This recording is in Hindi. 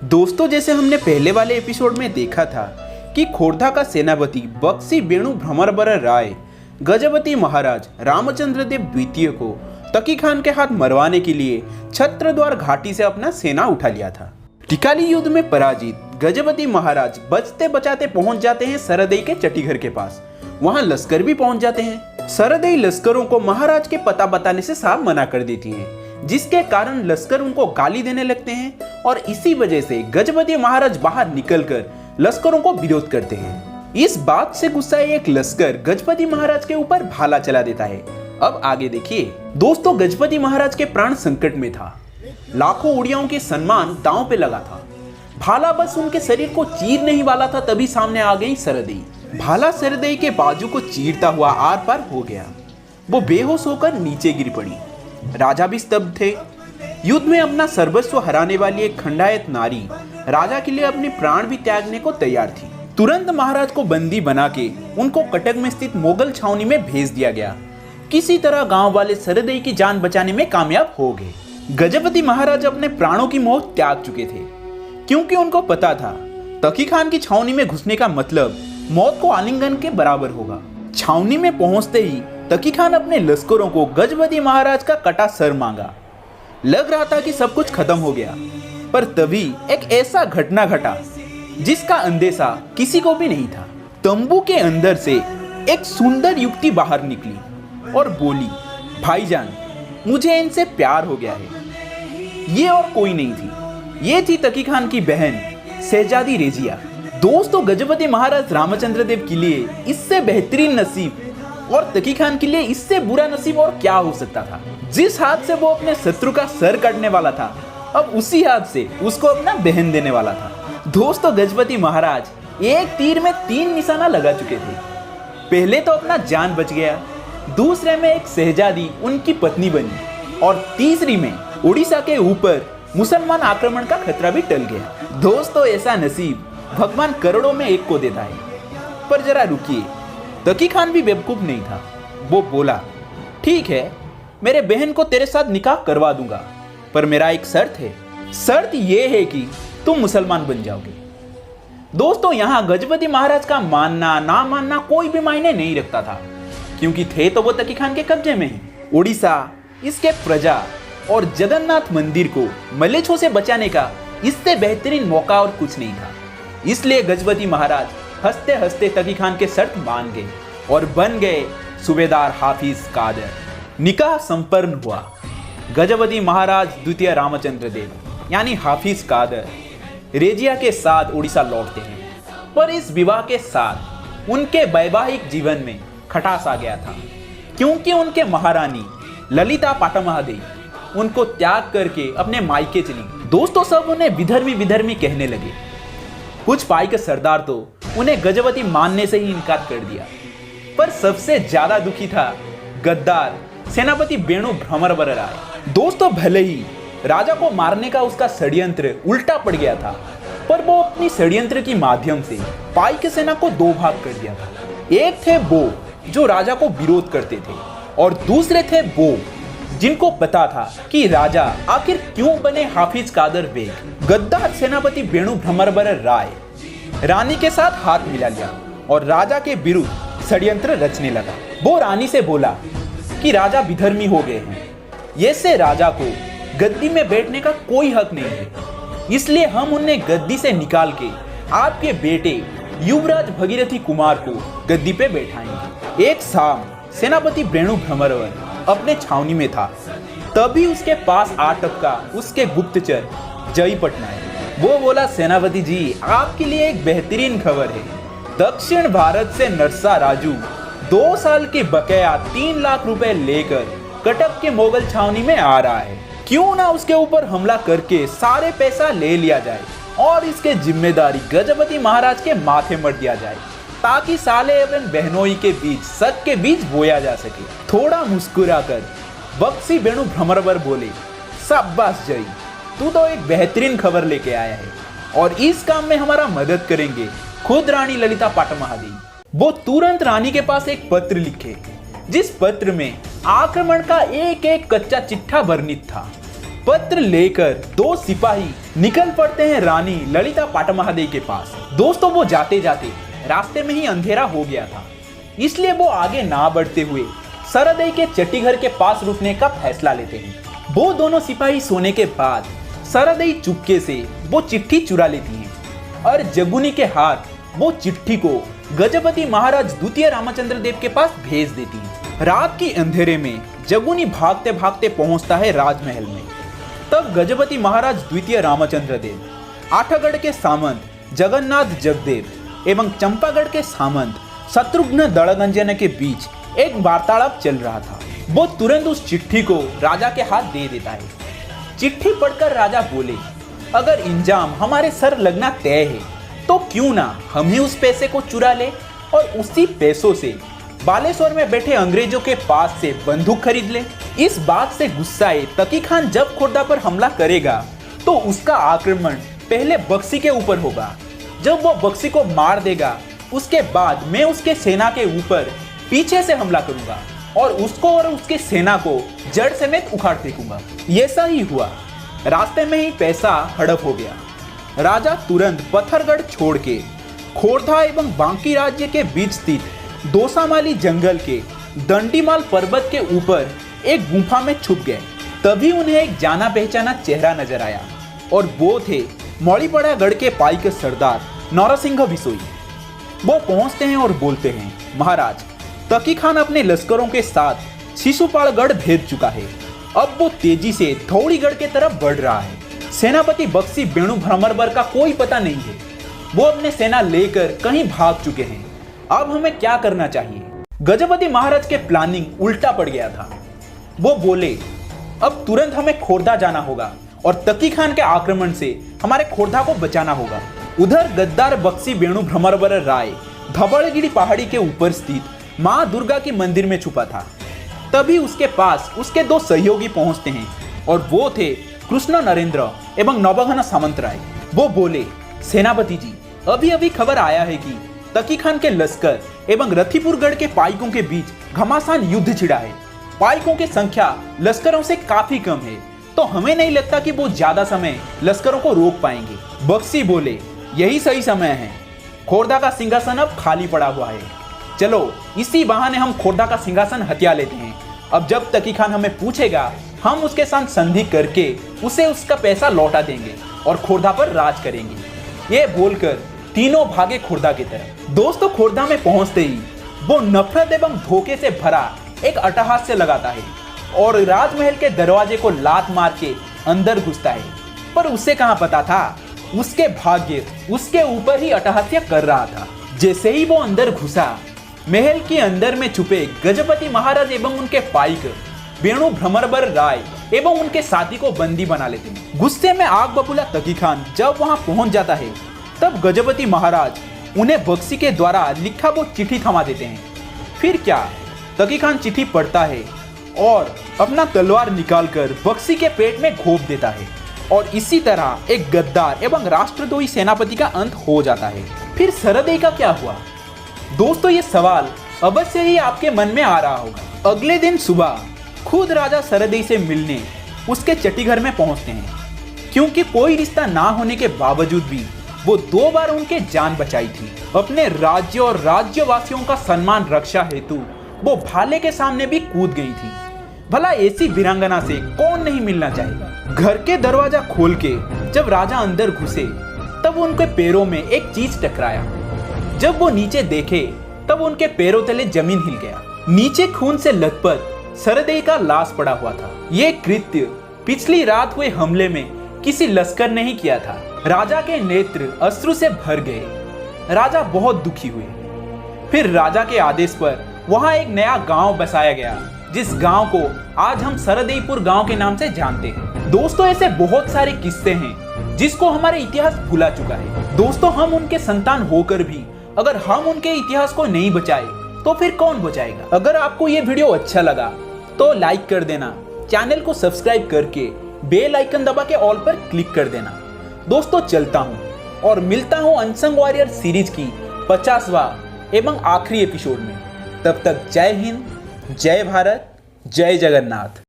दोस्तों, जैसे हमने पहले वाले एपिसोड में देखा था कि खोर्धा का सेनापति बक्सी बेणु भ्रमरबर राय गजपति महाराज रामचंद्र देव द्वितीय को तकी खान के हाथ मरवाने के लिए छत्रद्वार घाटी से अपना सेना उठा लिया था। टिकाली युद्ध में पराजित गजपति महाराज बचते बचाते पहुंच जाते हैं सरदई के चटीघर के पास। वहां लश्कर भी पहुंच जाते हैं। सरदई लश्करों को महाराज के पता बताने से साफ मना कर देती है, जिसके कारण लश्कर उनको गाली देने लगते हैं और इसी वजह से गजपति महाराज बाहर निकलकर लश्करों को विरोध करते हैं। इस बात से गुस्साए एक लश्कर गजपति महाराज के ऊपर भाला चला देता है। अब आगे देखिए। दोस्तों, गजपति महाराज के प्राण संकट में था। लाखों उड़ियाओं के सम्मान दांव पे लगा था। भाला बस उनके शरीर को चीरने ही वाला था, तभी सामने आ गई सरदई। भाला सरदई के बाजू को चीरता हुआ आर पार हो गया। वो बेहोश होकर नीचे गिर पड़ी। राजा भी स्तब्ध थे। युद्ध में अपना सर्वस्व हराने वाली एक खंडायत नारी राजा के लिए अपने प्राण भी त्यागने को तैयार थी। तुरंत महाराज को बंदी बना के उनको कटक में स्थित मोगल छावनी में भेज दिया गया। किसी तरह गांव वाले सरदई की जान बचाने में कामयाब हो गए। गजपति महाराज अपने प्राणों की मोह त्याग चुके थे, क्योंकि उनको पता था तकी खान की छावनी में घुसने का मतलब मौत को आलिंगन के बराबर होगा। छावनी में पहुंचते ही तकी खान अपने लश्करों को गजपति महाराज का कटा सर मांगा। लग रहा था कि सब कुछ खत्म हो गया, पर तभी एक ऐसा घटना घटा जिसका अंदेशा किसी को भी नहीं था। तंबू के अंदर से एक सुंदर युवती बाहर निकली और बोली, भाईजान, मुझे इनसे प्यार हो गया है। ये और कोई नहीं थी, ये थी तकी खान की बहन शहजादी रेजिया। दोस्तों, गजपति महाराज रामचंद्र देव के लिए इससे बेहतरीन नसीब और तकी खान के लिए इससे बुरा नसीब और क्या हो सकता था। जिस हाथ से वो अपने शत्रु का सर काटने वाला था, अब उसी हाथ से उसको अपना बहन देने वाला था। दोस्तों, गजपति महाराज एक तीर में 3 निशाना लगा चुके थे। पहले तो अपना जान बच गया, दूसरे में एक शहजादी उनकी पत्नी बनी और तीसरी में उड़ीसा के ऊपर मुसलमान आक्रमण का खतरा भी टल गया। दोस्तों, ऐसा नसीब भगवान करोड़ों में एक को देता है। पर जरा रुकिए, तकी खान भी बेवकूफ नहीं था। वो बोला, ठीक है, मेरे बहन को तेरे साथ निकाह करवा दूंगा, पर मेरा एक शर्त है। शर्त यह है कि तुम मुसलमान बन जाओगे। दोस्तों, यहाँ गजपति महाराज का मानना ना मानना कोई भी मायने नहीं रखता था, क्योंकि थे तो वो तकी खान के कब्जे में ही। उड़ीसा, इसके प्रजा और जगन्नाथ मंदिर को मलेच्छों से बचाने का इससे बेहतरीन मौका और कुछ नहीं था। इसलिए गजपति महाराज हंसते हंसते तकी खान के शर्त मान गए और बन गए सूबेदार हाफिज कादर। निकाह संपन्न हुआ। गजपति महाराज द्वितीय रामचंद्र देव यानी हाफिज कादर रेजिया के साथ उड़ीसा लौटते हैं। पर इस विवाह के साथ उनके वैवाहिक जीवन में खटास आ गया था, क्योंकि उनके महारानी ललिता पाटमहादेवी उनको त्याग करके अपने मायके चली। दोस्तों, सब उन्हें विधर्मी विधर्मी कहने लगे। कुछ पाई के सरदार तो उन्हें गजपति मानने से ही इनकार कर दिया। पर सबसे ज्यादा दुखी था गद्दार सेनापति बेणु भ्रमरबर राय। दोस्तों, भले ही राजा को मारने का उसका षड्यंत्र उल्टा पड़ गया था, पर वो अपनी षड्यंत्र के माध्यम से पाई के सेना को 2 भाग कर दिया था। एक थे वो जो राजा को विरोध करते थे और दूसरे थे वो जिनको पता था कि राजा आखिर क्यों बने हाफिज कादर बेग। गद्दार सेनापति बेणु भ्रमरबर राय रानी के साथ हाथ मिला लिया और राजा के विरुद्ध षड्यंत्र रचने लगा। वो रानी से बोला कि राजा विधर्मी हो गए हैं, ऐसे राजा को गद्दी में बैठने का कोई हक नहीं है, इसलिए हम उन्हें गद्दी से निकाल के आपके बेटे युवराज भगीरथी कुमार को गद्दी पे बैठाएंगे। एक शाम सेनापति बेणु भ्रमरबर अपने छावनी में था, तभी उसके पास आ टपका उसके गुप्तचर जय पटनायक। वो बोला, सेनापति जी, आपके लिए एक बेहतरीन खबर है। दक्षिण भारत से नरसा राजू 2 साल के बकाया 3 लाख रुपए लेकर कटक के मोगल छावनी में आ रहा है। क्यों ना उसके ऊपर हमला करके सारे पैसा ले लिया जाए और इसके जिम्मेदारी गजपति महाराज के माथे मर दिया जाए, ताकि साले एवं बहनोई के बीच सत के बीच बोया जा सके। थोड़ा मुस्कुराकर बक्सी बेणु भ्रमरबर बोले, शाबाश जय, तू तो एक बेहतरीन खबर लेके आया है और इस काम में हमारा मदद करेंगे खुद रानी ललिता पाटमहादेवी। वो तुरंत रानी के पास एक पत्र लिखे, जिस पत्र में आक्रमण का एक एक कच्चा चिट्ठा वर्णित था। पत्र लेकर दो सिपाही निकल पड़ते हैं रानी ललिता पाटमहादेवी के पास। दोस्तों वो जाते जाते रास्ते में ही अंधेरा हो गया था, इसलिए वो आगे ना बढ़ते हुए सरदेई के चट्टीघर के पास रुकने का फैसला लेते हैं। वो दोनों सिपाही सोने के बाद सरदेई चुपके से वो चिट्ठी चुरा लेती हैं और जगुनी के हाथ वो चिट्ठी को गजपति महाराज द्वितीय रामचंद्र देव के पास भेज देती है। रात के अंधेरे में जगुनी भागते भागते पहुंचता है राजमहल में। तब गजपति महाराज द्वितीय रामचंद्र देव, आठगढ़ के सामंत जगन्नाथ जगदेव एवं चंपागढ़ के सामंत शत्रुघ्न दड़गंजन के बीच एक वार्तालाप चल रहा था। वो तुरंत उस चिट्ठी को राजा के हाथ दे देता है। चिट्ठी पढ़कर राजा बोले, अगर इंजाम हमारे सर लगना तय है तो क्यों ना हम ही उस पैसे को चुरा ले और उसी पैसों से बालेश्वर में बैठे अंग्रेजों के पास से बंदूक खरीद ले। इस बात से गुस्साए तकी खान जब खोरदा पर हमला करेगा तो उसका आक्रमण पहले बक्सी के ऊपर होगा। जब वो बक्सी को मार देगा उसके बाद मैं उसके सेना के ऊपर पीछे से हमला करूंगा और उसको और उसकी सेना को जड़ समेत उखाड़ फेंकूंगा। ऐसा ही हुआ। रास्ते में ही पैसा हड़प हो गया। राजा तुरंत पत्थरगढ़ छोड़ के खोरधा एवं बांकी राज्य के बीच स्थित दोसामाली जंगल के दंडीमाल पर्वत के ऊपर एक गुफा में छुप गए। तभी उन्हें एक जाना पहचाना चेहरा नजर आया और वो थे मौलीपड़ा गढ़ के पाइक सरदार नौरसिंह बिसोई। वो पहुंचते हैं और बोलते हैं, महाराज तकी खान अपने लश्करों के साथ शिशुपालगढ़ भेज चुका है। अब वो तेजी से धौड़ीगढ़ के तरफ बढ़ रहा है। सेनापति बक्सी बेणु भ्रमरबर का कोई पता नहीं है। वो अपने सेना लेकर कहीं भाग चुके हैं। अब हमें क्या करना चाहिए? गजपति महाराज के प्लानिंग उल्टा पड़ गया था। वो बोले, अब तुरंत हमें खोरधा जाना होगा और तकी खान के आक्रमण से हमारे खोरधा को बचाना होगा। उधर गद्दार बक्सी बेणु भ्रमरबर राय धबड़गिरी पहाड़ी के ऊपर स्थित माँ दुर्गा के मंदिर में छुपा था। तभी उसके पास उसके दो सहयोगी पहुंचते हैं और वो थे कृष्ण नरेंद्र एवं नवघन सामंतराय। वो बोले, सेनापति जी, अभी अभी खबर आया है कि तकी खान के लश्कर एवं रथीपुरगढ़ के पाइकों के बीच घमासान युद्ध छिड़ा है। पाइकों की संख्या लश्करों से काफी कम है, तो हमें नहीं लगता कि वो ज्यादा समय लश्करों को रोक पाएंगे। बक्सी बोले, यही सही समय है। खोरधा का सिंहासन अब खाली पड़ा हुआ है। चलो इसी बहाने हम खोरधा का सिंहासन हथिया लेते हैं। अब जब तकी खान हमें पूछेगा हम उसके साथ संधि करके उसे उसका पैसा लौटा देंगे और खोरधा पर राज करेंगे। ये बोलकर तीनों भागे खोरधा की तरफ। दोस्तों खोरधा में पहुंचते ही वो नफरत एवं धोखे से भरा एक अट्टहास्य लगाता है और राजमहल के दरवाजे को लात मार के अंदर घुसता है। पर उसे कहां पता था उसके भाग्य उसके ऊपर ही अट्टहास्य कर रहा था। जैसे ही वो अंदर घुसा, महल के अंदर में छुपे गजपति महाराज एवं उनके पाइक बेणु भ्रमरबर राय एवं उनके साथी को बंदी बना लेते हैं। गुस्से में आग बबूला तकी खान जब वहां पहुंच जाता है, तब गजपति महाराज उन्हें बक्सी के द्वारा लिखा वो चिट्ठी थमा देते हैं। फिर क्या, तकी खान चिट्ठी पढ़ता है और अपना तलवार निकालकर बक्सी के पेट में घोंप देता है और इसी तरह एक गद्दार एवं राष्ट्रद्रोही सेनापति का अंत हो जाता है। फिर सरदेई का क्या हुआ? दोस्तों ये सवाल अवश्य ही आपके मन में आ रहा होगा। अगले दिन सुबह खुद राजा सरदेई से मिलने उसके चट्टीघर में पहुंचते हैं, क्योंकि कोई रिश्ता ना होने के बावजूद भी वो 2 बार उनके जान बचाई थी। अपने राज्य और राज्यवासियों का सम्मान रक्षा हेतु वो भाले के सामने भी कूद गई थी। भला ऐसी वीरांगना से कौन नहीं मिलना चाहेगा? घर के दरवाजा खोल के जब राजा अंदर घुसे, तब उनके पैरों में एक चीज टकराया। जब वो नीचे देखे, तब उनके पैरों तले जमीन हिल गया। नीचे खून से लथपथ सरदेई का लाश पड़ा हुआ था। ये कृत्य पिछली रात हुए हमले में किसी लश्कर ने ही किया था। राजा के नेत्र अश्रु से भर गए। राजा बहुत दुखी हुए। फिर राजा के आदेश पर वहां एक नया गांव बसाया गया, जिस गांव को आज हम सरदेईपुर गांव के नाम से जानते हैं। दोस्तों ऐसे बहुत सारे किस्से हैं जिसको हमारे इतिहास भुला चुका है। दोस्तों हम उनके संतान होकर भी अगर हम उनके इतिहास को नहीं बचाए तो फिर कौन बचाएगा? अगर आपको ये वीडियो अच्छा लगा तो लाइक कर देना, चैनल को सब्सक्राइब करके बेल आइकन दबा के ऑल पर क्लिक कर देना। दोस्तों चलता हूँ और मिलता हूँ अनसंग वॉरियर सीरीज की 50वां एवं आखिरी एपिसोड में। तब तक जय हिंद, जय भारत, जय जगन्नाथ।